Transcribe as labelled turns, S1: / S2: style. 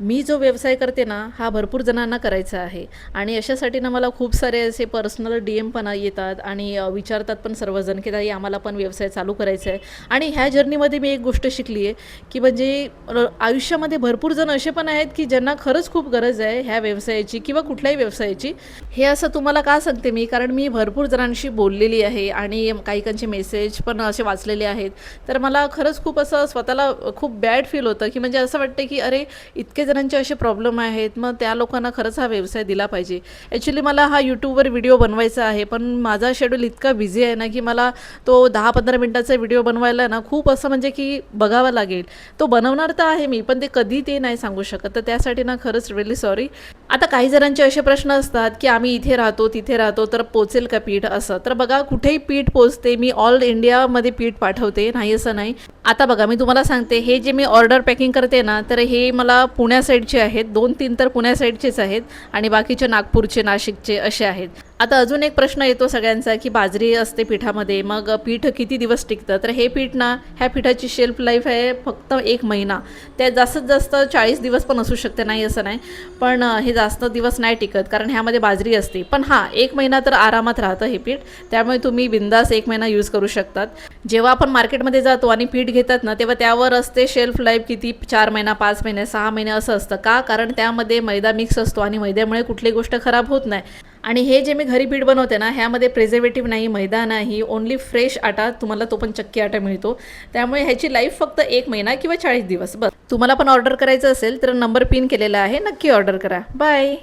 S1: मी जो व्यवसाय करते ना, हा भरपूर जणांना करायचा आहे आणि अशासाठी ना मला खूप सारे असे पर्सनल DM पण येतात आणि विचारतात पण सर्वजण, की ताई आम्हाला पण व्यवसाय चालू करायचा आहे. आणि ह्या जर्नीमध्ये मी एक गोष्ट शिकली आहे, की म्हणजे आयुष्यामध्ये भरपूर जण असे पण आहेत, की ज्यांना खरंच खूप गरज आहे ह्या व्यवसायाची किंवा कुठल्याही व्यवसायाची. हे असं तुम्हाला का सांगते मी, कारण मी भरपूर जणांशी बोललेली आहे आणि काहीकांचे मेसेज पण असे वाचलेले आहेत. तर मला खरंच खूप असं स्वतःला खूप बॅड फील होतं, की म्हणजे असं वाटतं, की अरे इतके जणांचे असे प्रॉब्लेम आहेत, मग त्या लोकांना खरंच हा व्यवसाय दिला पाहिजे. ॲक्च्युली मला हा यूट्यूबवर व्हिडिओ बनवायचा आहे, पण माझा शेड्यूल इतका बिझी आहे ना, की मला तो 10-15 मिनिटाचा व्हिडिओ बनवायला ना खूप असं म्हणजे की बघावं लागेल. तो बनवणार तर आहे मी, पण ते कधी ते नाही सांगू शकत. तर त्यासाठी ना खरंच रिअली सॉरी. आता काही जणांचे असे प्रश्न असतात, की आम्ही इथे राहतो, तिथे राहतो, तर पोचेल का पीठ असं. तर बघा कुठेही पीठ पोचते. मी ऑल इंडियामध्ये पीठ पाठवते, नाही असं नाही. आता बघा मी तुम्हाला सांगते, हे जे मी ऑर्डर पॅकिंग करते ना, तर हे मला पुण्या साईडचे आहेत. 2-3 तर पुण्या साईडचेच आहेत आणि बाकीचे नागपूरचे, नाशिकचे असे आहेत. आता अजून एक प्रश्न येतो सगळ्यांचा, की बाजरी असते पिठामध्ये, मग पीठ किती दिवस टिकतं? तर हे पीठ ना, ह्या पिठाची शेल्फ लाईफ आहे फक्त 1 महिना. त्यात जास्तीत जास्त 40 दिवस पण असू शकते, नाही असं नाही. पण हे जास्त दिवस नाही टिकत, कारण ह्यामध्ये बाजरी असते. पण हां, 1 महिना तर आरामात राहतं हे पीठ. त्यामुळे तुम्ही बिंदास 1 महिना यूज करू शकतात. जेव्हा आपण मार्केटमध्ये जातो आणि पीठ घेतात ना, तेव्हा त्यावर असते शेल्फ लाईफ किती 4 महिना, 5 महिने, 6 महिने असं असतं. का? कारण त्यामध्ये मैदा मिक्स असतो आणि मैद्यामुळे कुठलीही गोष्ट खराब होत नाही. आणि हे जे मी घरी पीठ बनवते ना, ह्यामध्ये प्रिझर्वेटिव्ह नाही, मैदा नाही, ओन्ली फ्रेश आटा. तुम्हाला तो पण चक्की आटा मिळतो. त्यामुळे ह्याची लाईफ फक्त 1 महिना किंवा 40 दिवस बस. तुम्हाला पण ऑर्डर करायचं असेल तर नंबर पिन केलेला आहे, नक्की ऑर्डर करा. बाय.